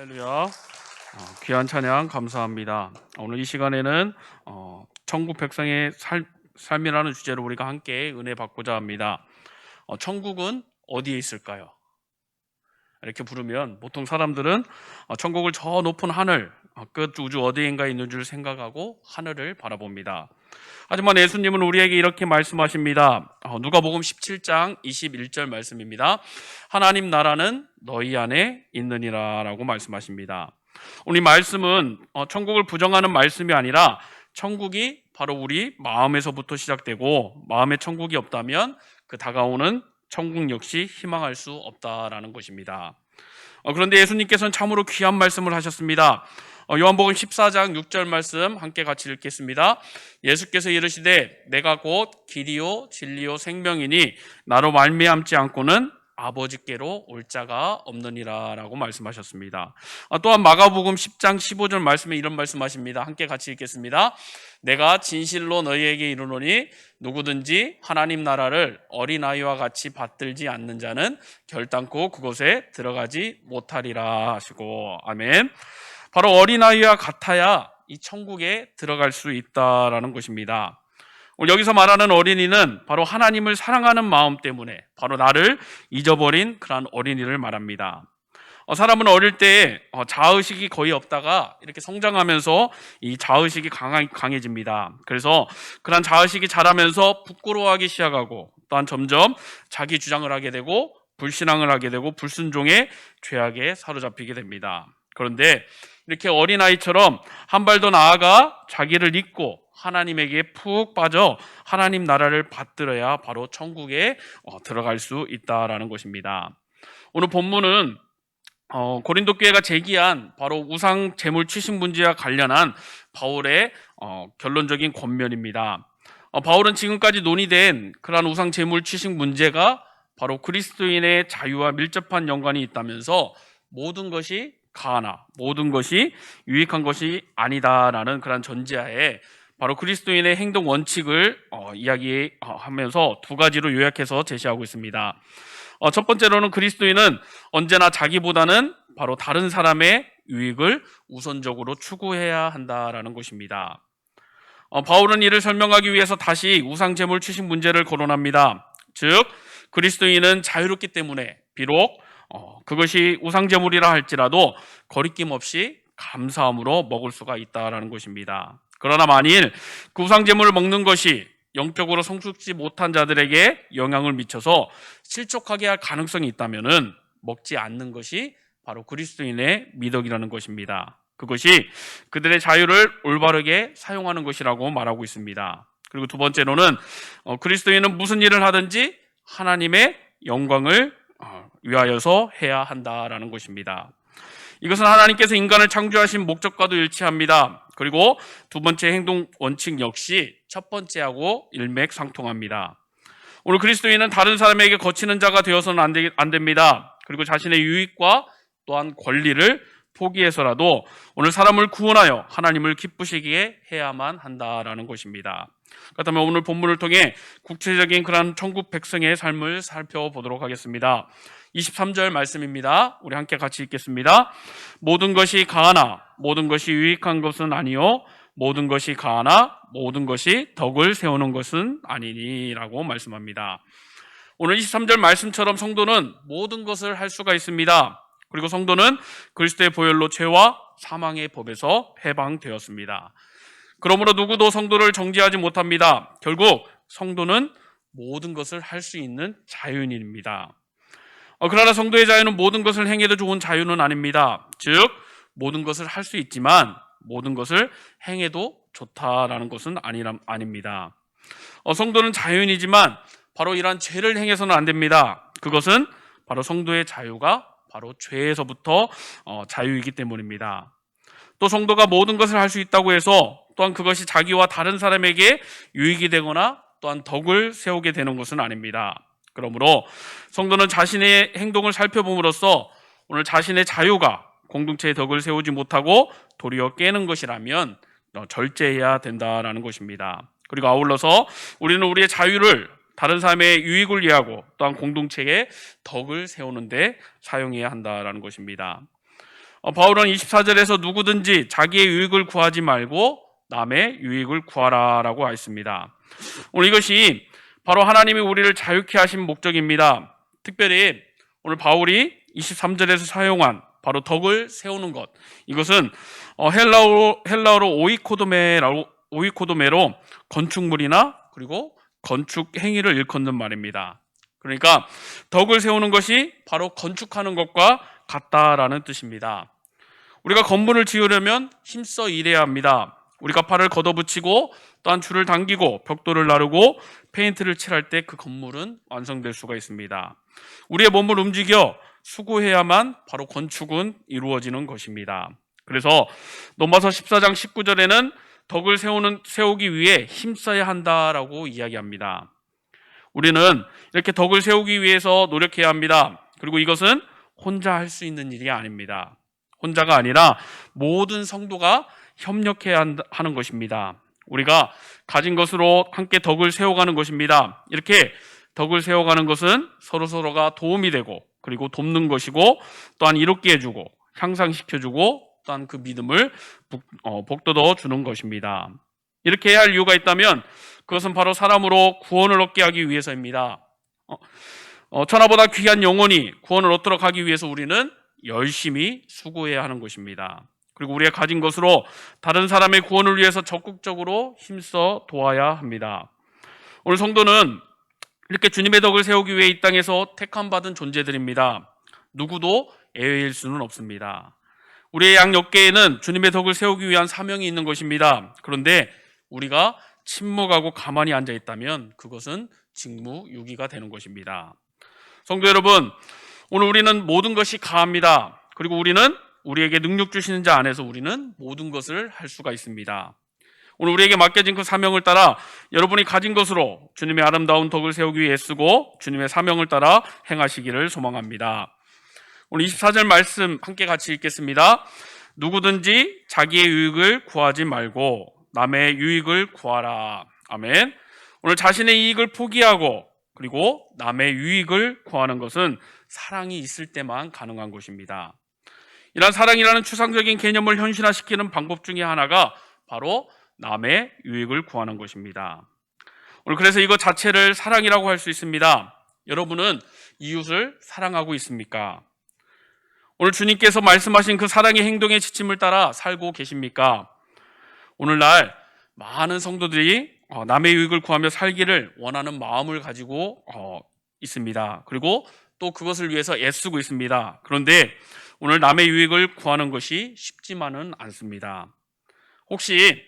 할렐루야. 귀한 찬양 감사합니다. 오늘 이 시간에는 천국 백성의 삶이라는 주제로 우리가 함께 은혜 받고자 합니다. 천국은 어디에 있을까요? 이렇게 부르면 보통 사람들은 천국을 저 높은 하늘, 끝 우주 어디인가에 있는 줄 생각하고 하늘을 바라봅니다. 하지만 예수님은 우리에게 이렇게 말씀하십니다. 누가복음 17장 21절 말씀입니다. 하나님 나라는 너희 안에 있느니라 라고 말씀하십니다. 오늘 이 말씀은 천국을 부정하는 말씀이 아니라 천국이 바로 우리 마음에서부터 시작되고 마음에 천국이 없다면 그 다가오는 천국 역시 희망할 수 없다라는 것입니다. 그런데 예수님께서는 참으로 귀한 말씀을 하셨습니다. 요한복음 14장 6절 말씀 함께 같이 읽겠습니다. 예수께서 이르시되 내가 곧 길이요 진리요 생명이니 나로 말미암지 않고는 아버지께로 올 자가 없느니라 라고 말씀하셨습니다. 또한 마가복음 10장 15절 말씀에 이런 말씀하십니다. 함께 같이 읽겠습니다. 내가 진실로 너희에게 이르노니 누구든지 하나님 나라를 어린아이와 같이 받들지 않는 자는 결단코 그곳에 들어가지 못하리라 하시고, 아멘. 바로 어린아이와 같아야 이 천국에 들어갈 수 있다라는 것입니다. 여기서 말하는 어린이는 바로 하나님을 사랑하는 마음 때문에 바로 나를 잊어버린 그런 어린이를 말합니다. 사람은 어릴 때 자의식이 거의 없다가 이렇게 성장하면서 이 자의식이 강해집니다. 그래서 그런 자의식이 자라면서 부끄러워하기 시작하고 또한 점점 자기 주장을 하게 되고 불신앙을 하게 되고 불순종의 죄악에 사로잡히게 됩니다. 그런데 이렇게 어린아이처럼 한 발 더 나아가 자기를 잊고 하나님에게 푹 빠져 하나님 나라를 받들어야 바로 천국에 들어갈 수 있다라는 것입니다. 오늘 본문은 고린도 교회가 제기한 바로 우상 제물 취식 문제와 관련한 바울의 결론적인 권면입니다. 바울은 지금까지 논의된 그러한 우상 제물 취식 문제가 바로 그리스도인의 자유와 밀접한 연관이 있다면서 모든 것이 가하나 모든 것이 유익한 것이 아니다라는 그런 전제하에 바로 그리스도인의 행동 원칙을 이야기하면서 두 가지로 요약해서 제시하고 있습니다. 첫 번째로는 그리스도인은 언제나 자기보다는 바로 다른 사람의 유익을 우선적으로 추구해야 한다라는 것입니다. 바울은 이를 설명하기 위해서 다시 우상 제물 취식 문제를 거론합니다. 즉 그리스도인은 자유롭기 때문에 비록 그것이 우상 제물이라 할지라도 거리낌 없이 감사함으로 먹을 수가 있다라는 것입니다. 그러나 만일 그 우상 제물을 먹는 것이 영적으로 성숙지 못한 자들에게 영향을 미쳐서 실족하게 할 가능성이 있다면은 먹지 않는 것이 바로 그리스도인의 미덕이라는 것입니다. 그것이 그들의 자유를 올바르게 사용하는 것이라고 말하고 있습니다. 그리고 두 번째로는 그리스도인은 무슨 일을 하든지 하나님의 영광을 위하여서 해야 한다라는 것입니다. 이것은 하나님께서 인간을 창조하신 목적과도 일치합니다. 그리고 두 번째 행동 원칙 역시 첫 번째하고 일맥상통합니다. 오늘 그리스도인은 다른 사람에게 거치는 자가 되어서는 안 됩니다. 그리고 자신의 유익과 또한 권리를 포기해서라도 오늘 사람을 구원하여 하나님을 기쁘시게 해야만 한다라는 것입니다. 그렇다면 오늘 본문을 통해 구체적인 그런 천국 백성의 삶을 살펴보도록 하겠습니다. 23절 말씀입니다. 우리 함께 같이 읽겠습니다. 모든 것이 가하나 모든 것이 유익한 것은 아니요 모든 것이 가하나 모든 것이 덕을 세우는 것은 아니니 라고 말씀합니다. 오늘 23절 말씀처럼 성도는 모든 것을 할 수가 있습니다. 그리고 성도는 그리스도의 보혈로 죄와 사망의 법에서 해방되었습니다. 그러므로 누구도 성도를 정죄하지 못합니다. 결국 성도는 모든 것을 할 수 있는 자유인입니다. 그러나 성도의 자유는 모든 것을 행해도 좋은 자유는 아닙니다. 즉 모든 것을 할 수 있지만 모든 것을 행해도 좋다라는 것은 아닙니다. 성도는 자유인이지만 바로 이러한 죄를 행해서는 안 됩니다. 그것은 바로 성도의 자유가 바로 죄에서부터 자유이기 때문입니다. 또 성도가 모든 것을 할 수 있다고 해서 또한 그것이 자기와 다른 사람에게 유익이 되거나 또한 덕을 세우게 되는 것은 아닙니다. 그러므로 성도는 자신의 행동을 살펴봄으로써 오늘 자신의 자유가 공동체의 덕을 세우지 못하고 도리어 깨는 것이라면 절제해야 된다라는 것입니다. 그리고 아울러서 우리는 우리의 자유를 다른 사람의 유익을 위하고 또한 공동체의 덕을 세우는 데 사용해야 한다라는 것입니다. 바울은 24절에서 누구든지 자기의 유익을 구하지 말고 남의 유익을 구하라라고 했습니다. 오늘 이것이 바로 하나님이 우리를 자유케 하신 목적입니다. 특별히 오늘 바울이 23절에서 사용한 바로 덕을 세우는 것, 이것은 헬라어로 오이코도메로 건축물이나 그리고 건축 행위를 일컫는 말입니다. 그러니까 덕을 세우는 것이 바로 건축하는 것과 같다라는 뜻입니다. 우리가 건물을 지으려면 힘써 일해야 합니다. 우리가 팔을 걷어붙이고 또한 줄을 당기고 벽돌을 나르고 페인트를 칠할 때 그 건물은 완성될 수가 있습니다. 우리의 몸을 움직여 수고해야만 바로 건축은 이루어지는 것입니다. 그래서 로마서 14장 19절에는 덕을 세우기 위해 힘써야 한다라고 이야기합니다. 우리는 이렇게 덕을 세우기 위해서 노력해야 합니다. 그리고 이것은 혼자 할 수 있는 일이 아닙니다. 혼자가 아니라 모든 성도가 협력해야 하는 것입니다. 우리가 가진 것으로 함께 덕을 세워가는 것입니다. 이렇게 덕을 세워가는 것은 서로가 도움이 되고 그리고 돕는 것이고 또한 이롭게 해주고 향상시켜주고 또한 그 믿음을 복돋워 주는 것입니다. 이렇게 해야 할 이유가 있다면 그것은 바로 사람으로 구원을 얻게 하기 위해서입니다. 천하보다 귀한 영혼이 구원을 얻도록 하기 위해서 우리는 열심히 수고해야 하는 것입니다. 그리고 우리가 가진 것으로 다른 사람의 구원을 위해서 적극적으로 힘써 도와야 합니다. 오늘 성도는 이렇게 주님의 덕을 세우기 위해 이 땅에서 택함받은 존재들입니다. 누구도 예외일 수는 없습니다. 우리의 양 옆계에는 주님의 덕을 세우기 위한 사명이 있는 것입니다. 그런데 우리가 침묵하고 가만히 앉아 있다면 그것은 직무유기가 되는 것입니다. 성도 여러분, 오늘 우리는 모든 것이 가합니다. 그리고 우리는 우리에게 능력 주시는 자 안에서 우리는 모든 것을 할 수가 있습니다. 오늘 우리에게 맡겨진 그 사명을 따라 여러분이 가진 것으로 주님의 아름다운 덕을 세우기 위해 애쓰고 주님의 사명을 따라 행하시기를 소망합니다. 오늘 24절 말씀 함께 같이 읽겠습니다. 누구든지 자기의 유익을 구하지 말고 남의 유익을 구하라. 아멘. 오늘 자신의 이익을 포기하고 그리고 남의 유익을 구하는 것은 사랑이 있을 때만 가능한 것입니다. 이러한 사랑이라는 추상적인 개념을 현실화시키는 방법 중에 하나가 바로 남의 유익을 구하는 것입니다. 오늘 그래서 이것 자체를 사랑이라고 할 수 있습니다. 여러분은 이웃을 사랑하고 있습니까? 오늘 주님께서 말씀하신 그 사랑의 행동의 지침을 따라 살고 계십니까? 오늘날 많은 성도들이 남의 유익을 구하며 살기를 원하는 마음을 가지고 있습니다. 그리고 또 그것을 위해서 애쓰고 있습니다. 그런데 오늘 남의 유익을 구하는 것이 쉽지만은 않습니다. 혹시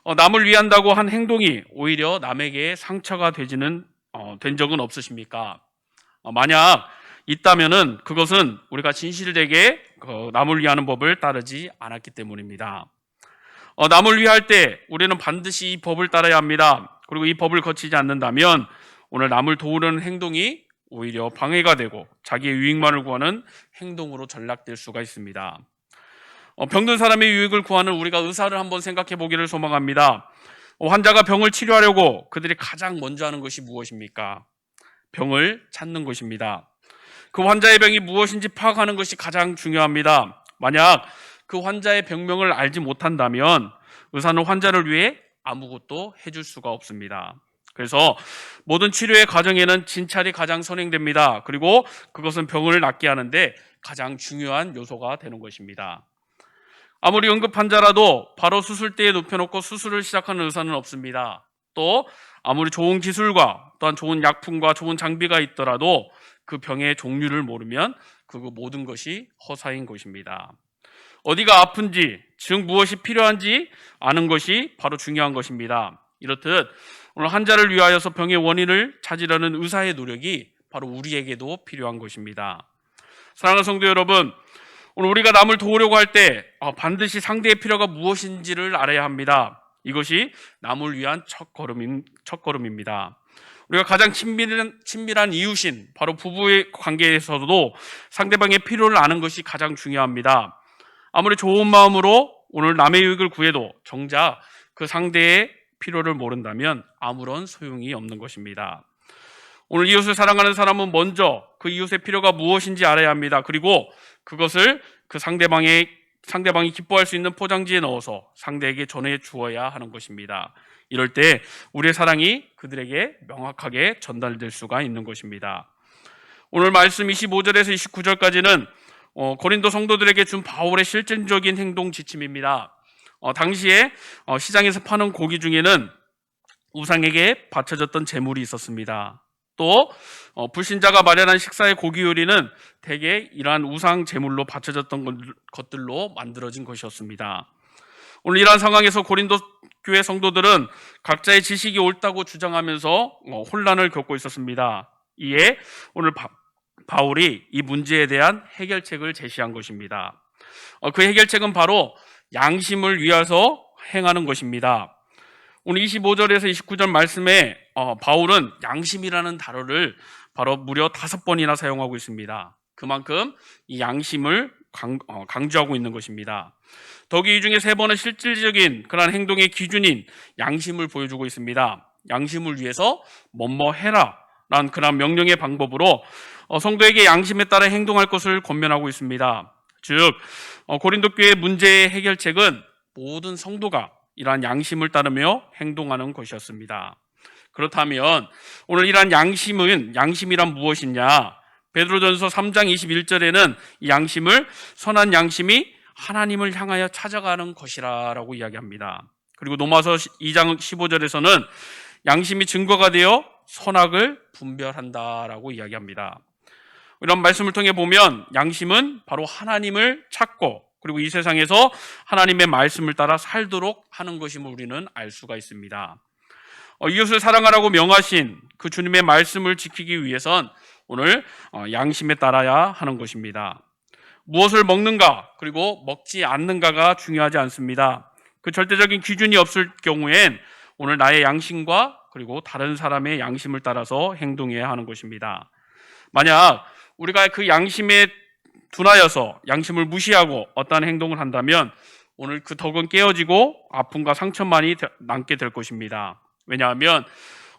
남을 위한다고 한 행동이 오히려 남에게 상처가 된 적은 없으십니까? 만약 있다면은 그것은 우리가 진실되게 남을 위하는 법을 따르지 않았기 때문입니다. 남을 위할 때 우리는 반드시 이 법을 따라야 합니다. 그리고 이 법을 거치지 않는다면 오늘 남을 도우려는 행동이 오히려 방해가 되고 자기의 유익만을 구하는 행동으로 전락될 수가 있습니다. 병든 사람의 유익을 구하는 우리가 의사를 한번 생각해 보기를 소망합니다. 환자가 병을 치료하려고 그들이 가장 먼저 하는 것이 무엇입니까? 병을 찾는 것입니다. 그 환자의 병이 무엇인지 파악하는 것이 가장 중요합니다. 만약 그 환자의 병명을 알지 못한다면 의사는 환자를 위해 아무것도 해줄 수가 없습니다. 그래서 모든 치료의 과정에는 진찰이 가장 선행됩니다. 그리고 그것은 병을 낫게 하는데 가장 중요한 요소가 되는 것입니다. 아무리 응급 환자라도 바로 수술대에 눕혀놓고 수술을 시작하는 의사는 없습니다. 또 아무리 좋은 기술과 또한 좋은 약품과 좋은 장비가 있더라도 그 병의 종류를 모르면 그 모든 것이 허사인 것입니다. 어디가 아픈지, 즉 무엇이 필요한지 아는 것이 바로 중요한 것입니다. 이렇듯 오늘 환자를 위하여서 병의 원인을 찾으려는 의사의 노력이 바로 우리에게도 필요한 것입니다. 사랑하는 성도 여러분, 오늘 우리가 남을 도우려고 할 때 반드시 상대의 필요가 무엇인지를 알아야 합니다. 이것이 남을 위한 첫걸음입니다. 우리가 가장 친밀한 이웃인 바로 부부의 관계에서도 상대방의 필요를 아는 것이 가장 중요합니다. 아무리 좋은 마음으로 오늘 남의 유익을 구해도 정작 그 상대의 필요를 모른다면 아무런 소용이 없는 것입니다. 오늘 이웃을 사랑하는 사람은 먼저 그 이웃의 필요가 무엇인지 알아야 합니다. 그리고 그것을 그 상대방의 상대방이 기뻐할 수 있는 포장지에 넣어서 상대에게 전해 주어야 하는 것입니다. 이럴 때 우리의 사랑이 그들에게 명확하게 전달될 수가 있는 것입니다. 오늘 말씀 25절에서 29절까지는 고린도 성도들에게 준 바울의 실질적인 행동 지침입니다. 당시에 시장에서 파는 고기 중에는 우상에게 바쳐졌던 제물이 있었습니다. 또 불신자가 마련한 식사의 고기 요리는 대개 이러한 우상 제물로 바쳐졌던 것들로 만들어진 것이었습니다. 오늘 이러한 상황에서 고린도 교회 성도들은 각자의 지식이 옳다고 주장하면서 혼란을 겪고 있었습니다. 이에 오늘 바울이 이 문제에 대한 해결책을 제시한 것입니다. 그 해결책은 바로 양심을 위해서 행하는 것입니다. 오늘 25절에서 29절 말씀에 바울은 양심이라는 단어를 바로 무려 5번이나 사용하고 있습니다. 그만큼 이 양심을 강조하고 있는 것입니다. 더욱이 이 중에 3번은 실질적인 그러한 행동의 기준인 양심을 보여주고 있습니다. 양심을 위해서 뭐뭐 해라 라는 그런 명령의 방법으로 성도에게 양심에 따라 행동할 것을 권면하고 있습니다. 즉 고린도 교회의 문제의 해결책은 모든 성도가 이러한 양심을 따르며 행동하는 것이었습니다. 그렇다면 오늘 이러한 양심이란 무엇이냐? 베드로전서 3장 21절에는 이 양심을 선한 양심이 하나님을 향하여 찾아가는 것이라고 이야기합니다. 그리고 로마서 2장 15절에서는 양심이 증거가 되어 선악을 분별한다라고 이야기합니다. 이런 말씀을 통해 보면 양심은 바로 하나님을 찾고 그리고 이 세상에서 하나님의 말씀을 따라 살도록 하는 것임을 우리는 알 수가 있습니다. 이웃을 사랑하라고 명하신 그 주님의 말씀을 지키기 위해선 오늘 양심에 따라야 하는 것입니다. 무엇을 먹는가 그리고 먹지 않는가가 중요하지 않습니다. 그 절대적인 기준이 없을 경우엔 오늘 나의 양심과 그리고 다른 사람의 양심을 따라서 행동해야 하는 것입니다. 만약 우리가 그 양심에 둔하여서 양심을 무시하고 어떠한 행동을 한다면 오늘 그 덕은 깨어지고 아픔과 상처만이 남게 될 것입니다. 왜냐하면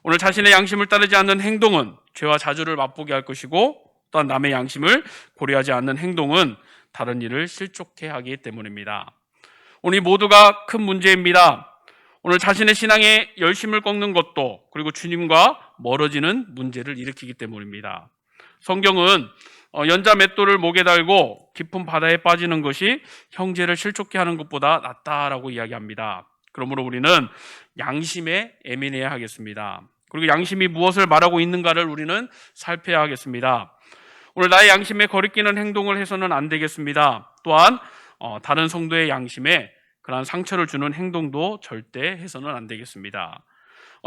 오늘 자신의 양심을 따르지 않는 행동은 죄와 자주를 맛보게 할 것이고 또한 남의 양심을 고려하지 않는 행동은 다른 일을 실족해 하기 때문입니다. 오늘 이 모두가 큰 문제입니다. 오늘 자신의 신앙에 열심을 꺾는 것도 그리고 주님과 멀어지는 문제를 일으키기 때문입니다. 성경은 연자 맷돌을 목에 달고 깊은 바다에 빠지는 것이 형제를 실족해 하는 것보다 낫다라고 이야기합니다. 그러므로 우리는 양심에 예민해야 하겠습니다. 그리고 양심이 무엇을 말하고 있는가를 우리는 살펴야 하겠습니다. 오늘 나의 양심에 거리끼는 행동을 해서는 안 되겠습니다. 또한 다른 성도의 양심에 그러한 상처를 주는 행동도 절대 해서는 안 되겠습니다.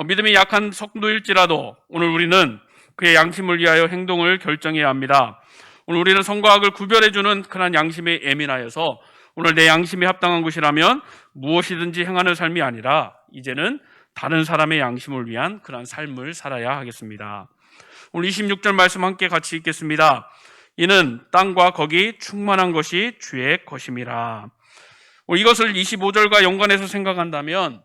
믿음이 약한 성도일지라도 오늘 우리는 그의 양심을 위하여 행동을 결정해야 합니다. 오늘 우리는 선과 악을 구별해주는 그런 양심에 예민하여서 오늘 내 양심에 합당한 것이라면 무엇이든지 행하는 삶이 아니라 이제는 다른 사람의 양심을 위한 그런 삶을 살아야 하겠습니다. 오늘 26절 말씀 함께 같이 읽겠습니다. 이는 땅과 거기 충만한 것이 주의 것임이라. 이것을 25절과 연관해서 생각한다면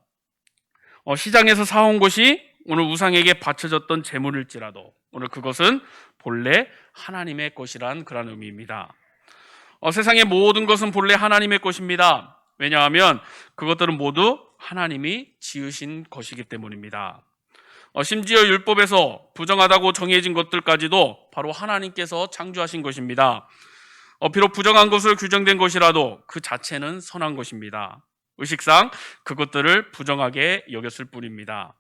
시장에서 사온 것이 오늘 우상에게 바쳐졌던 재물일지라도 오늘 그것은 본래 하나님의 것이란 그런 의미입니다. 세상의 모든 것은 본래 하나님의 것입니다. 왜냐하면 그것들은 모두 하나님이 지으신 것이기 때문입니다. 심지어 율법에서 부정하다고 정해진 것들까지도 바로 하나님께서 창조하신 것입니다. 비록 부정한 것을 규정된 것이라도 그 자체는 선한 것입니다. 의식상 그것들을 부정하게 여겼을 뿐입니다.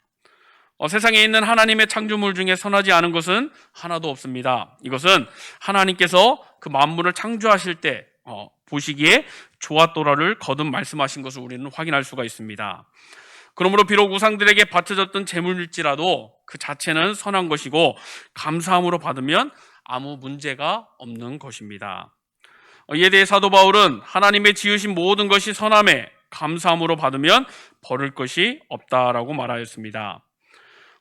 세상에 있는 하나님의 창조물 중에 선하지 않은 것은 하나도 없습니다. 이것은 하나님께서 그 만물을 창조하실 때 보시기에 좋았더라를 거듭 말씀하신 것을 우리는 확인할 수가 있습니다. 그러므로 비록 우상들에게 바쳐졌던 재물일지라도 그 자체는 선한 것이고 감사함으로 받으면 아무 문제가 없는 것입니다. 이에 대해 사도 바울은 하나님의 지으신 모든 것이 선함에 감사함으로 받으면 버릴 것이 없다라고 말하였습니다.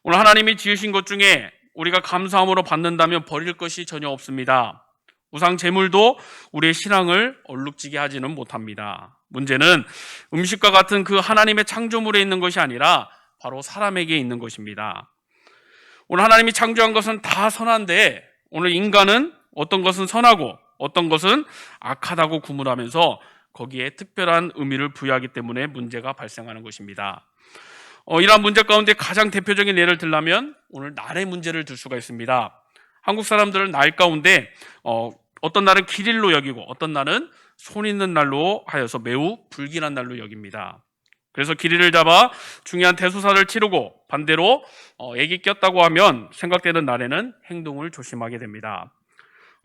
오늘 하나님이 지으신 것 중에 우리가 감사함으로 받는다면 버릴 것이 전혀 없습니다. 우상 제물도 우리의 신앙을 얼룩지게 하지는 못합니다. 문제는 음식과 같은 그 하나님의 창조물에 있는 것이 아니라 바로 사람에게 있는 것입니다. 오늘 하나님이 창조한 것은 다 선한데 오늘 인간은 어떤 것은 선하고 어떤 것은 악하다고 구분하면서 거기에 특별한 의미를 부여하기 때문에 문제가 발생하는 것입니다. 이러한 문제 가운데 가장 대표적인 예를 들자면 오늘 날의 문제를 들 수가 있습니다. 한국 사람들은 날 가운데 어떤 날은 기일로 여기고 어떤 날은 손 있는 날로 하여서 매우 불길한 날로 여깁니다. 그래서 기일을 잡아 중요한 대소사를 치르고 반대로 애기 꼈다고 하면 생각되는 날에는 행동을 조심하게 됩니다.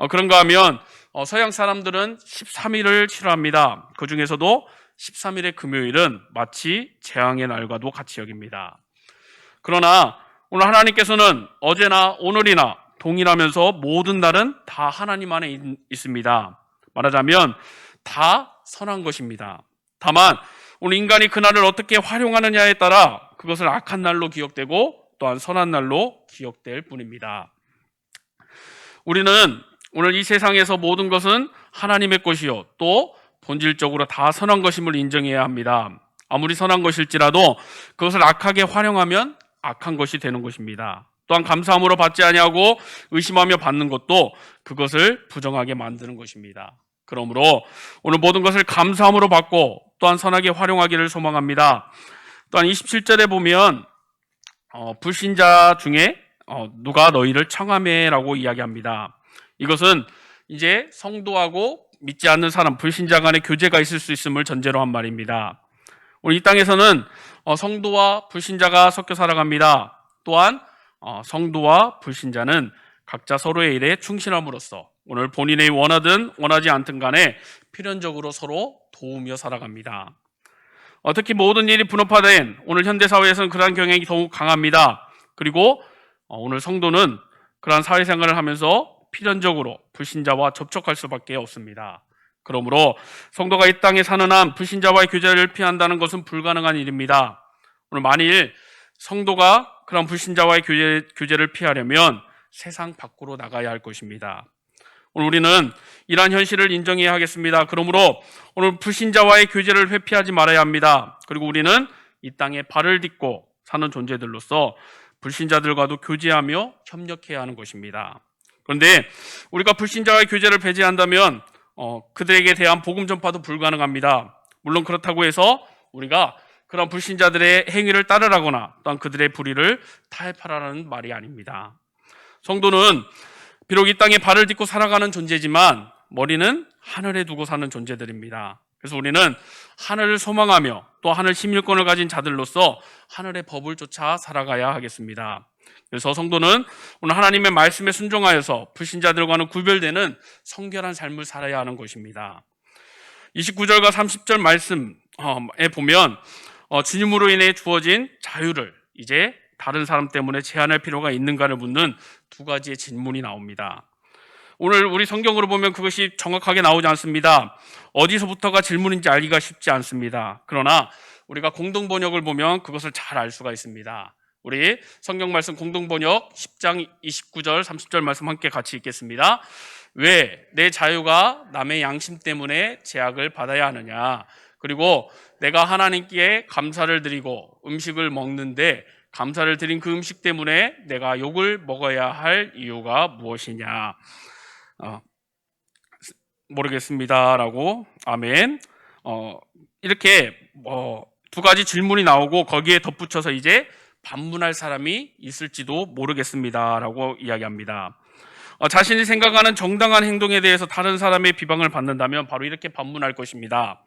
그런가 하면 서양 사람들은 13일을 싫어합니다. 그 중에서도 13일의 금요일은 마치 재앙의 날과도 같이 여깁니다. 그러나 오늘 하나님께서는 어제나 오늘이나 동일하면서 모든 날은 다 하나님 안에 있습니다. 말하자면 다 선한 것입니다. 다만 오늘 인간이 그날을 어떻게 활용하느냐에 따라 그것을 악한 날로 기억되고 또한 선한 날로 기억될 뿐입니다. 우리는 오늘 이 세상에서 모든 것은 하나님의 것이요 또 본질적으로 다 선한 것임을 인정해야 합니다. 아무리 선한 것일지라도 그것을 악하게 활용하면 악한 것이 되는 것입니다. 또한 감사함으로 받지 아니하고 의심하며 받는 것도 그것을 부정하게 만드는 것입니다. 그러므로 오늘 모든 것을 감사함으로 받고 또한 선하게 활용하기를 소망합니다. 또한 27절에 보면 불신자 중에 누가 너희를 청하매라고 이야기합니다. 이것은 이제 성도하고 믿지 않는 사람, 불신자 간의 교제가 있을 수 있음을 전제로 한 말입니다. 우리 이 땅에서는 성도와 불신자가 섞여 살아갑니다. 또한 성도와 불신자는 각자 서로의 일에 충실함으로써 오늘 본인이 원하든 원하지 않든 간에 필연적으로 서로 도우며 살아갑니다. 특히 모든 일이 분업화된 오늘 현대사회에서는 그러한 경향이 더욱 강합니다. 그리고 오늘 성도는 그러한 사회생활을 하면서 필연적으로 불신자와 접촉할 수밖에 없습니다. 그러므로 성도가 이 땅에 사는 한 불신자와의 교제를 피한다는 것은 불가능한 일입니다. 오늘 만일 성도가 그런 불신자와의 교제를 피하려면 세상 밖으로 나가야 할 것입니다. 오늘 우리는 이러한 현실을 인정해야 하겠습니다. 그러므로 오늘 불신자와의 교제를 회피하지 말아야 합니다. 그리고 우리는 이 땅에 발을 딛고 사는 존재들로서 불신자들과도 교제하며 협력해야 하는 것입니다. 그런데 우리가 불신자와의 교제를 배제한다면 그들에게 대한 복음 전파도 불가능합니다. 물론 그렇다고 해서 우리가 그런 불신자들의 행위를 따르라거나 또한 그들의 불의를 타협하라는 말이 아닙니다. 성도는 비록 이 땅에 발을 딛고 살아가는 존재지만 머리는 하늘에 두고 사는 존재들입니다. 그래서 우리는 하늘을 소망하며 또 하늘 심일권을 가진 자들로서 하늘의 법을 쫓아 살아가야 하겠습니다. 그래서 성도는 오늘 하나님의 말씀에 순종하여서 불신자들과는 구별되는 성결한 삶을 살아야 하는 것입니다. 29절과 30절 말씀에 보면 주님으로 인해 주어진 자유를 이제 다른 사람 때문에 제한할 필요가 있는가를 묻는 두 가지의 질문이 나옵니다. 오늘 우리 성경으로 보면 그것이 정확하게 나오지 않습니다. 어디서부터가 질문인지 알기가 쉽지 않습니다. 그러나 우리가 공동번역을 보면 그것을 잘 알 수가 있습니다. 우리 성경 말씀 공동번역 10장 29절 30절 말씀 함께 같이 읽겠습니다. 왜 내 자유가 남의 양심 때문에 제약을 받아야 하느냐? 그리고 내가 하나님께 감사를 드리고 음식을 먹는데 감사를 드린 그 음식 때문에 내가 욕을 먹어야 할 이유가 무엇이냐? 모르겠습니다 라고 아멘. 이렇게 두 가지 질문이 나오고 거기에 덧붙여서 이제 반문할 사람이 있을지도 모르겠습니다 라고 이야기합니다. 자신이 생각하는 정당한 행동에 대해서 다른 사람의 비방을 받는다면 바로 이렇게 반문할 것입니다.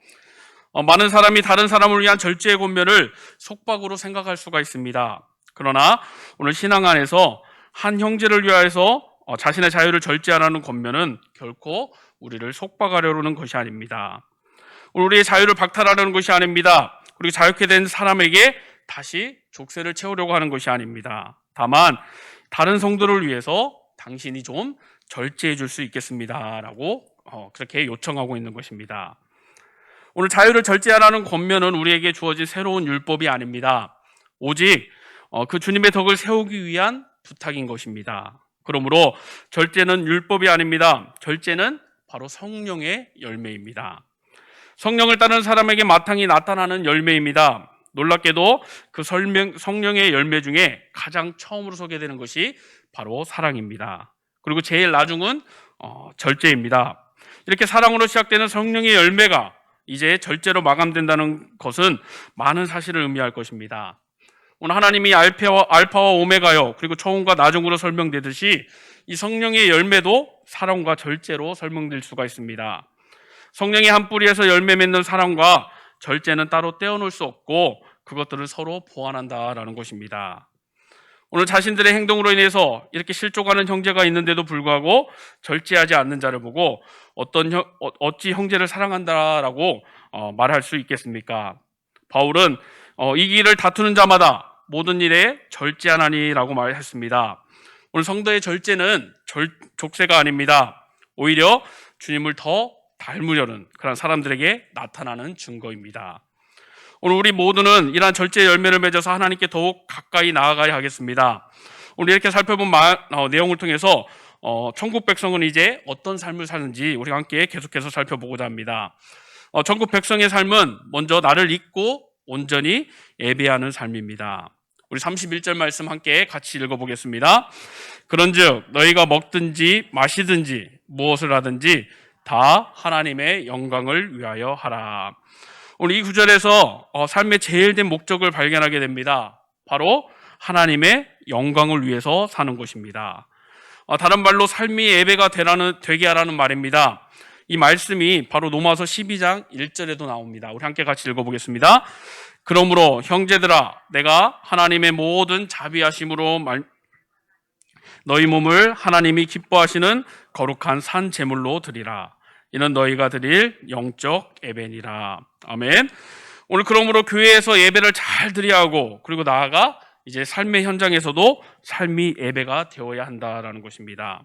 많은 사람이 다른 사람을 위한 절제의 권면을 속박으로 생각할 수가 있습니다. 그러나 오늘 신앙 안에서 한 형제를 위하여서 자신의 자유를 절제하라는 권면은 결코 우리를 속박하려는 것이 아닙니다. 우리의 자유를 박탈하려는 것이 아닙니다. 그리고 자유케 된 사람에게 다시 족쇄를 채우려고 하는 것이 아닙니다. 다만 다른 성도를 위해서 당신이 좀 절제해 줄 수 있겠습니다 라고 그렇게 요청하고 있는 것입니다. 오늘 자유를 절제하라는 권면은 우리에게 주어진 새로운 율법이 아닙니다. 오직 그 주님의 덕을 세우기 위한 부탁인 것입니다. 그러므로 절제는 율법이 아닙니다. 절제는 바로 성령의 열매입니다. 성령을 따르는 사람에게 마땅히 나타나는 열매입니다. 놀랍게도 그 성령의 열매 중에 가장 처음으로 소개되는 것이 바로 사랑입니다. 그리고 제일 나중은 절제입니다. 이렇게 사랑으로 시작되는 성령의 열매가 이제 절제로 마감된다는 것은 많은 사실을 의미할 것입니다. 오늘 하나님이 알파와 오메가요, 그리고 처음과 나중으로 설명되듯이 이 성령의 열매도 사랑과 절제로 설명될 수가 있습니다. 성령의 한 뿌리에서 열매 맺는 사랑과 절제는 따로 떼어놓을 수 없고 그것들을 서로 보완한다라는 것입니다. 오늘 자신들의 행동으로 인해서 이렇게 실족하는 형제가 있는데도 불구하고 절제하지 않는 자를 보고 어찌 형제를 사랑한다라고 말할 수 있겠습니까? 바울은 이 길을 다투는 자마다 모든 일에 절제하나니라고 말했습니다. 오늘 성도의 절제는 족쇄가 아닙니다. 오히려 주님을 더 닮으려는 그런 사람들에게 나타나는 증거입니다. 오늘 우리 모두는 이러한 절제의 열매를 맺어서 하나님께 더욱 가까이 나아가야 하겠습니다. 오늘 이렇게 살펴본 내용을 통해서 천국 백성은 이제 어떤 삶을 사는지 우리가 함께 계속해서 살펴보고자 합니다. 천국 백성의 삶은 먼저 나를 잊고 온전히 예배하는 삶입니다. 우리 31절 말씀 함께 같이 읽어보겠습니다. 그런즉 너희가 먹든지 마시든지 무엇을 하든지 다 하나님의 영광을 위하여 하라. 오늘 이 구절에서 삶의 제일 된 목적을 발견하게 됩니다. 바로 하나님의 영광을 위해서 사는 것입니다. 다른 말로 삶이 예배가 되게 하라는 말입니다. 이 말씀이 바로 로마서 12장 1절에도 나옵니다. 우리 함께 같이 읽어보겠습니다. 그러므로 형제들아 내가 하나님의 모든 자비하심으로 너희 몸을 하나님이 기뻐하시는 거룩한 산 제물로 드리라. 이는 너희가 드릴 영적 예배니라. 아멘. 오늘 그러므로 교회에서 예배를 잘 드려야 하고 그리고 나아가 이제 삶의 현장에서도 삶이 예배가 되어야 한다라는 것입니다.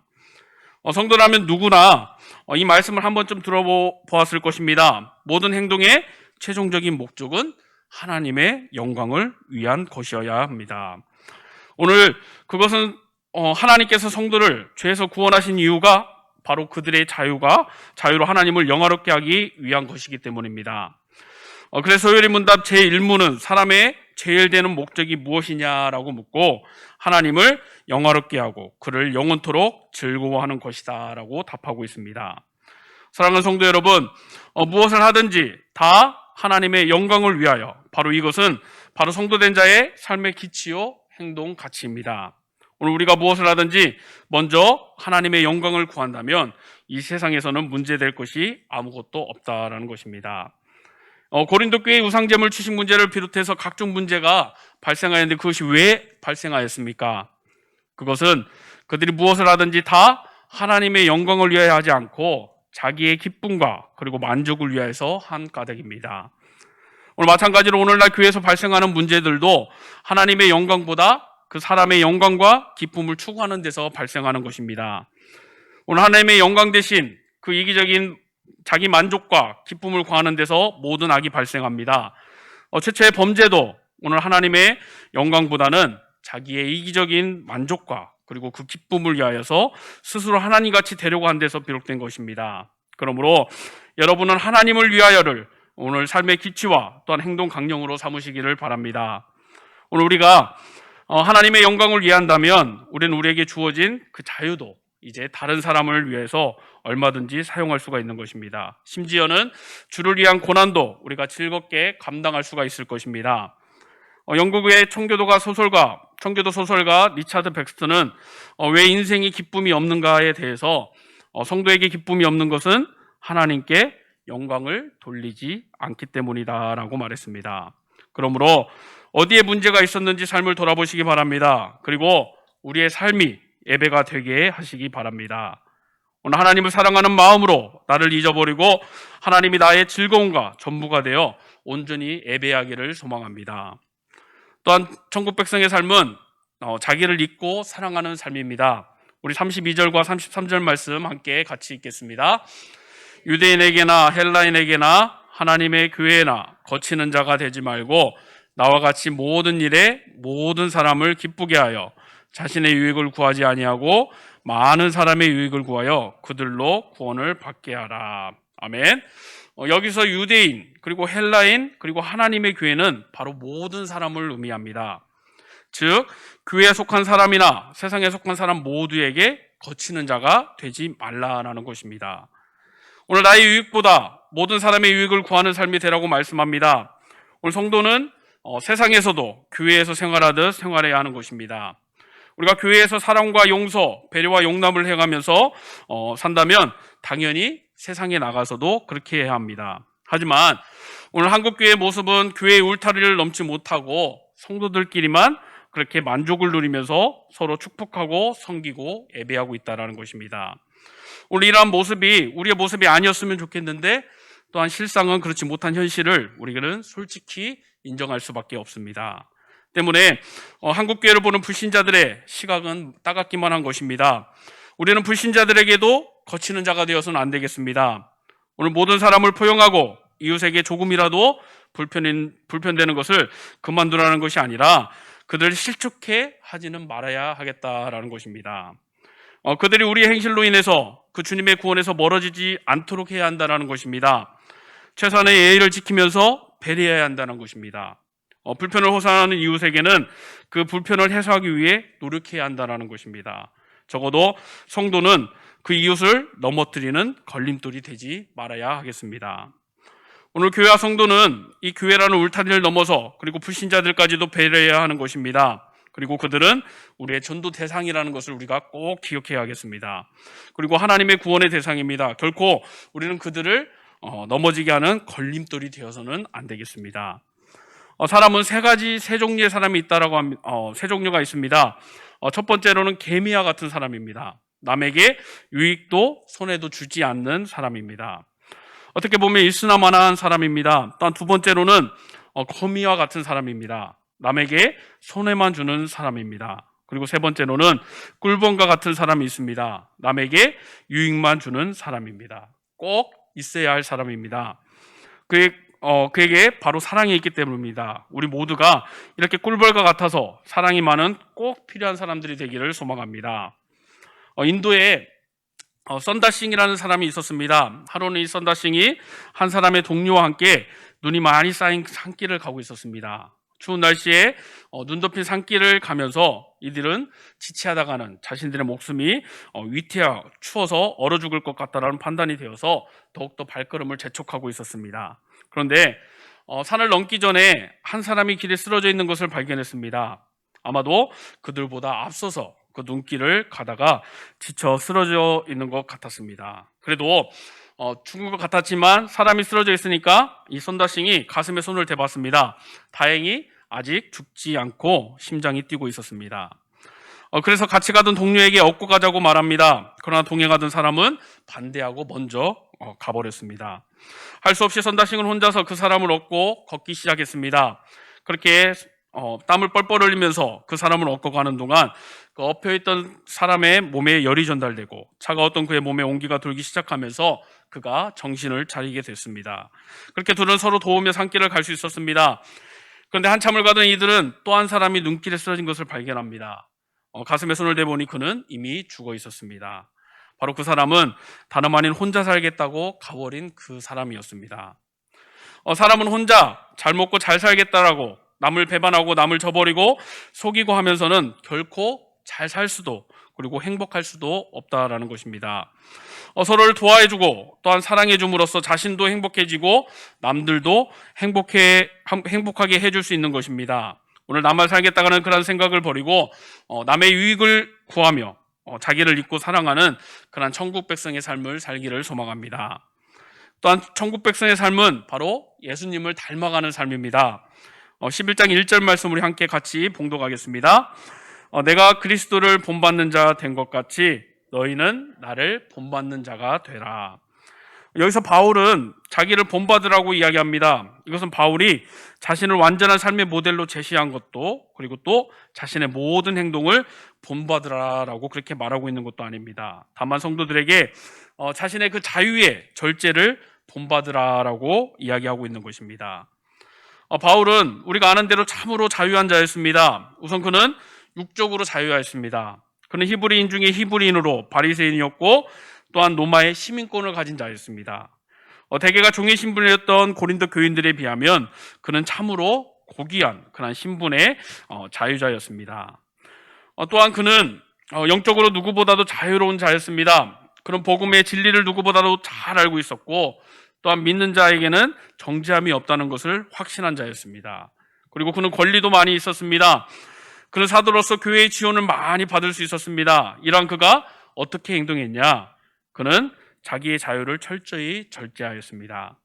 성도라면 누구나 이 말씀을 한번 좀 들어보았을 것입니다. 모든 행동의 최종적인 목적은 하나님의 영광을 위한 것이어야 합니다. 오늘 그것은 하나님께서 성도를 죄에서 구원하신 이유가 바로 그들의 자유로 하나님을 영화롭게 하기 위한 것이기 때문입니다. 그래서 소요리 문답 제1문은 사람의 제일 되는 목적이 무엇이냐라고 묻고 하나님을 영화롭게 하고 그를 영원토록 즐거워하는 것이다 라고 답하고 있습니다. 사랑하는 성도 여러분, 무엇을 하든지 다 하나님의 영광을 위하여, 바로 이것은 바로 성도된 자의 삶의 기치요 행동 가치입니다. 오늘 우리가 무엇을 하든지 먼저 하나님의 영광을 구한다면 이 세상에서는 문제될 것이 아무것도 없다라는 것입니다. 고린도 교회의 우상제물 취식 문제를 비롯해서 각종 문제가 발생하였는데 그것이 왜 발생하였습니까? 그것은 그들이 무엇을 하든지 다 하나님의 영광을 위하여 하지 않고 자기의 기쁨과 그리고 만족을 위해서 한 까닭입니다. 오늘 마찬가지로 오늘날 교회에서 발생하는 문제들도 하나님의 영광보다 그 사람의 영광과 기쁨을 추구하는 데서 발생하는 것입니다. 오늘 하나님의 영광 대신 그 이기적인 자기 만족과 기쁨을 구하는 데서 모든 악이 발생합니다. 최초의 범죄도 오늘 하나님의 영광보다는 자기의 이기적인 만족과 그리고 그 기쁨을 위하여서 스스로 하나님같이 되려고 한 데서 비롯된 것입니다. 그러므로 여러분은 하나님을 위하여를 오늘 삶의 기치와 또한 행동 강령으로 삼으시기를 바랍니다. 오늘 우리가 하나님의 영광을 위한다면 우리는 우리에게 주어진 그 자유도 이제 다른 사람을 위해서 얼마든지 사용할 수가 있는 것입니다. 심지어는 주를 위한 고난도 우리가 즐겁게 감당할 수가 있을 것입니다. 영국의 청교도 소설가 리차드 백스트는 왜 인생이 기쁨이 없는가에 대해서 성도에게 기쁨이 없는 것은 하나님께 영광을 돌리지 않기 때문이다라고 말했습니다. 그러므로 어디에 문제가 있었는지 삶을 돌아보시기 바랍니다. 그리고 우리의 삶이 예배가 되게 하시기 바랍니다. 오늘 하나님을 사랑하는 마음으로 나를 잊어버리고 하나님이 나의 즐거움과 전부가 되어 온전히 예배하기를 소망합니다. 또한 천국 백성의 삶은 자기를 잊고 사랑하는 삶입니다. 우리 32절과 33절 말씀 함께 같이 읽겠습니다. 유대인에게나 헬라인에게나 하나님의 교회나 거치는 자가 되지 말고 나와 같이 모든 일에 모든 사람을 기쁘게 하여 자신의 유익을 구하지 아니하고 많은 사람의 유익을 구하여 그들로 구원을 받게 하라. 아멘. 여기서 유대인 그리고 헬라인 그리고 하나님의 교회는 바로 모든 사람을 의미합니다. 즉 교회에 속한 사람이나 세상에 속한 사람 모두에게 거치는 자가 되지 말라라는 것입니다. 오늘 나의 유익보다 모든 사람의 유익을 구하는 삶이 되라고 말씀합니다. 오늘 성도는 세상에서도 교회에서 생활하듯 생활해야 하는 것입니다. 우리가 교회에서 사랑과 용서, 배려와 용납을 해가면서 산다면 당연히 세상에 나가서도 그렇게 해야 합니다. 하지만 오늘 한국교회의 모습은 교회의 울타리를 넘지 못하고 성도들끼리만 그렇게 만족을 누리면서 서로 축복하고 섬기고 예배하고 있다는 것입니다. 오늘 이러한 모습이 우리의 모습이 아니었으면 좋겠는데 또한 실상은 그렇지 못한 현실을 우리는 솔직히 인정할 수밖에 없습니다. 때문에 한국교회를 보는 불신자들의 시각은 따갑기만 한 것입니다. 우리는 불신자들에게도 거치는 자가 되어서는 안 되겠습니다. 오늘 모든 사람을 포용하고 이웃에게 조금이라도 불편되는 것을 그만두라는 것이 아니라 그들을 실족해 하지는 말아야 하겠다라는 것입니다. 그들이 우리의 행실로 인해서 그 주님의 구원에서 멀어지지 않도록 해야 한다는 것입니다. 최소한의 예의를 지키면서 배려해야 한다는 것입니다. 불편을 호소하는 이웃에게는 그 불편을 해소하기 위해 노력해야 한다는 것입니다. 적어도 성도는 그 이웃을 넘어뜨리는 걸림돌이 되지 말아야 하겠습니다. 오늘 교회와 성도는 이 교회라는 울타리를 넘어서 그리고 불신자들까지도 배려해야 하는 것입니다. 그리고 그들은 우리의 전도 대상이라는 것을 우리가 꼭 기억해야 하겠습니다. 그리고 하나님의 구원의 대상입니다. 결코 우리는 그들을 넘어지게 하는 걸림돌이 되어서는 안 되겠습니다. 사람은 세 종류의 사람이 있다라고 합니다. 세 종류가 있습니다. 첫 번째로는 개미와 같은 사람입니다. 남에게 유익도 손해도 주지 않는 사람입니다. 어떻게 보면 일순화만한 사람입니다. 또한 두 번째로는 거미와 같은 사람입니다. 남에게 손해만 주는 사람입니다. 그리고 세 번째로는 꿀범과 같은 사람이 있습니다. 남에게 유익만 주는 사람입니다. 꼭 있어야 할 사람입니다. 그에게 바로 사랑이 있기 때문입니다. 우리 모두가 이렇게 꿀벌과 같아서 사랑이 많은 꼭 필요한 사람들이 되기를 소망합니다. 인도에 썬다싱이라는 사람이 있었습니다. 하루는 이 썬다싱이 한 사람의 동료와 함께 눈이 많이 쌓인 산길을 가고 있었습니다. 추운 날씨에 눈 덮인 산길을 가면서 이들은 지체하다가는 자신들의 목숨이 위태하 추워서 얼어 죽을 것 같다라는 판단이 되어서 더욱더 발걸음을 재촉하고 있었습니다. 그런데 산을 넘기 전에 한 사람이 길에 쓰러져 있는 것을 발견했습니다. 아마도 그들보다 앞서서 그 눈길을 가다가 지쳐 쓰러져 있는 것 같았습니다. 그래도 죽은 것 같았지만 사람이 쓰러져 있으니까 이 썬다싱이 가슴에 손을 대봤습니다. 다행히 아직 죽지 않고 심장이 뛰고 있었습니다. 그래서 같이 가던 동료에게 업고 가자고 말합니다. 그러나 동행하던 사람은 반대하고 먼저 가버렸습니다. 할 수 없이 썬다싱은 혼자서 그 사람을 업고 걷기 시작했습니다. 그렇게 땀을 뻘뻘 흘리면서 그 사람을 업고 가는 동안 그 엎혀있던 사람의 몸에 열이 전달되고 차가웠던 그의 몸에 온기가 돌기 시작하면서 그가 정신을 차리게 됐습니다. 그렇게 둘은 서로 도우며 산길을 갈 수 있었습니다. 그런데 한참을 가던 이들은 또 한 사람이 눈길에 쓰러진 것을 발견합니다. 가슴에 손을 대보니 그는 이미 죽어 있었습니다. 바로 그 사람은 다름 아닌 혼자 살겠다고 가버린 그 사람이었습니다. 사람은 혼자 잘 먹고 잘 살겠다라고 남을 배반하고 남을 저버리고 속이고 하면서는 결코 잘 살 수도 그리고 행복할 수도 없다라는 것입니다. 서로를 도와해주고 또한 사랑해줌으로써 자신도 행복해지고 남들도 행복하게 해줄 수 있는 것입니다. 오늘 나만 살겠다는 그런 생각을 버리고 남의 유익을 구하며 자기를 잊고 사랑하는 그런 천국 백성의 삶을 살기를 소망합니다. 또한 천국 백성의 삶은 바로 예수님을 닮아가는 삶입니다. 11장 1절 말씀 우리 함께 같이 봉독하겠습니다. 내가 그리스도를 본받는 자 된 것 같이 너희는 나를 본받는 자가 되라. 여기서 바울은 자기를 본받으라고 이야기합니다. 이것은 바울이 자신을 완전한 삶의 모델로 제시한 것도 그리고 또 자신의 모든 행동을 본받으라라고 그렇게 말하고 있는 것도 아닙니다. 다만 성도들에게 자신의 그 자유의 절제를 본받으라라고 이야기하고 있는 것입니다. 바울은 우리가 아는 대로 참으로 자유한 자였습니다. 우선 그는 육적으로 자유하였습니다. 그는 히브리인 중에 히브리인으로 바리새인이었고 또한 로마의 시민권을 가진 자였습니다. 대개가 종의 신분이었던 고린도 교인들에 비하면 그는 참으로 고귀한 그런 신분의 자유자였습니다. 또한 그는 영적으로 누구보다도 자유로운 자였습니다. 그런 복음의 진리를 누구보다도 잘 알고 있었고, 또한 믿는 자에게는 정죄함이 없다는 것을 확신한 자였습니다. 그리고 그는 권리도 많이 있었습니다. 그는 사도로서 교회의 지원을 많이 받을 수 있었습니다. 이러한 그가 어떻게 행동했냐? 그는 자기의 자유를 철저히 절제하였습니다.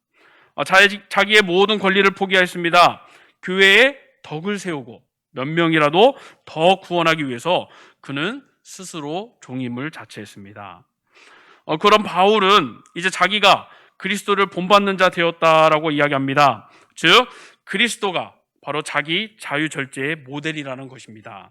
자기의 모든 권리를 포기하였습니다. 교회에 덕을 세우고 몇 명이라도 더 구원하기 위해서 그는 스스로 종임을 자처했습니다. 그런 바울은 이제 자기가 그리스도를 본받는 자 되었다라고 이야기합니다. 즉 그리스도가 바로 자기 자유 절제의 모델이라는 것입니다.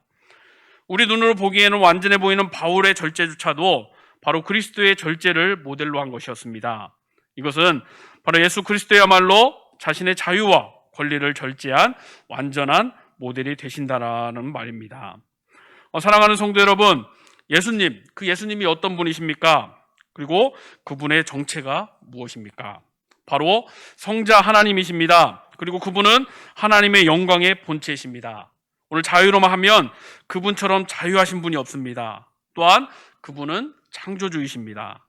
우리 눈으로 보기에는 완전해 보이는 바울의 절제조차도 바로 그리스도의 절제를 모델로 한 것이었습니다. 이것은 바로 예수 그리스도야말로 자신의 자유와 권리를 절제한 완전한 모델이 되신다라는 말입니다. 사랑하는 성도 여러분, 예수님, 그 예수님이 어떤 분이십니까? 그리고 그분의 정체가 무엇입니까? 바로 성자 하나님이십니다. 그리고 그분은 하나님의 영광의 본체이십니다. 오늘 자유로만 하면 그분처럼 자유하신 분이 없습니다. 또한 그분은 창조주이십니다.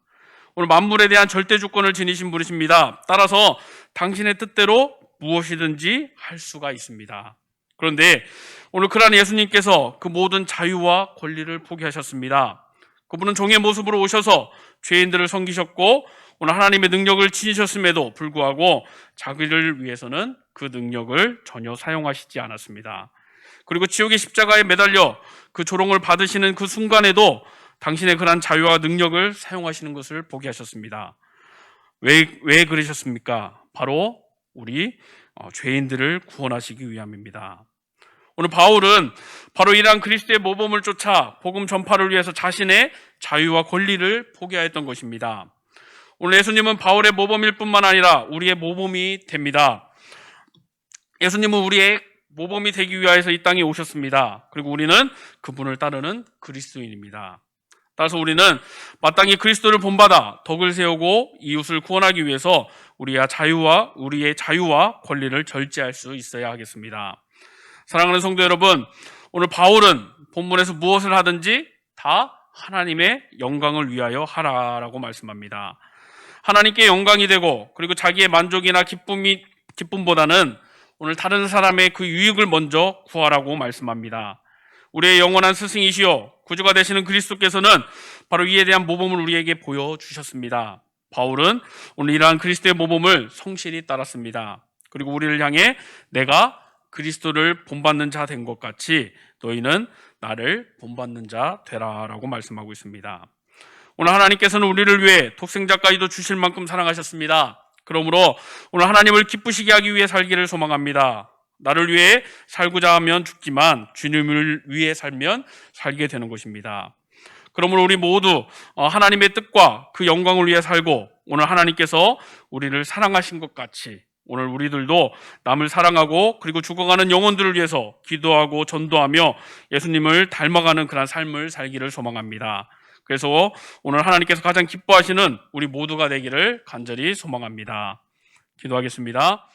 오늘 만물에 대한 절대 주권을 지니신 분이십니다. 따라서 당신의 뜻대로 무엇이든지 할 수가 있습니다. 그런데 오늘 그러한 예수님께서 그 모든 자유와 권리를 포기하셨습니다. 그분은 종의 모습으로 오셔서 죄인들을 섬기셨고 오늘 하나님의 능력을 지니셨음에도 불구하고 자기를 위해서는 그 능력을 전혀 사용하시지 않았습니다. 그리고 지옥의 십자가에 매달려 그 조롱을 받으시는 그 순간에도 당신의 그러한 자유와 능력을 사용하시는 것을 보게 하셨습니다. 왜 그러셨습니까? 바로 우리 죄인들을 구원하시기 위함입니다. 오늘 바울은 바로 이러한 그리스도의 모범을 쫓아 복음 전파를 위해서 자신의 자유와 권리를 포기하였던 것입니다. 오늘 예수님은 바울의 모범일 뿐만 아니라 우리의 모범이 됩니다. 예수님은 우리의 모범이 되기 위하여서 이 땅에 오셨습니다. 그리고 우리는 그분을 따르는 그리스도인입니다. 따라서 우리는 마땅히 그리스도를 본받아 덕을 세우고 이웃을 구원하기 위해서 우리의 자유와 권리를 절제할 수 있어야 하겠습니다. 사랑하는 성도 여러분, 오늘 바울은 본문에서 무엇을 하든지 다 하나님의 영광을 위하여 하라라고 말씀합니다. 하나님께 영광이 되고 그리고 자기의 만족이나 기쁨보다는 오늘 다른 사람의 그 유익을 먼저 구하라고 말씀합니다. 우리의 영원한 스승이시요 구주가 되시는 그리스도께서는 바로 이에 대한 모범을 우리에게 보여주셨습니다. 바울은 오늘 이러한 그리스도의 모범을 성실히 따랐습니다. 그리고 우리를 향해 내가 그리스도를 본받는 자 된 것 같이 너희는 나를 본받는 자 되라라고 말씀하고 있습니다. 오늘 하나님께서는 우리를 위해 독생자까지도 주실 만큼 사랑하셨습니다. 그러므로 오늘 하나님을 기쁘시게 하기 위해 살기를 소망합니다. 나를 위해 살고자 하면 죽지만 주님을 위해 살면 살게 되는 것입니다. 그러므로 우리 모두 하나님의 뜻과 그 영광을 위해 살고 오늘 하나님께서 우리를 사랑하신 것 같이 오늘 우리들도 남을 사랑하고 그리고 죽어가는 영혼들을 위해서 기도하고 전도하며 예수님을 닮아가는 그런 삶을 살기를 소망합니다. 그래서 오늘 하나님께서 가장 기뻐하시는 우리 모두가 되기를 간절히 소망합니다. 기도하겠습니다.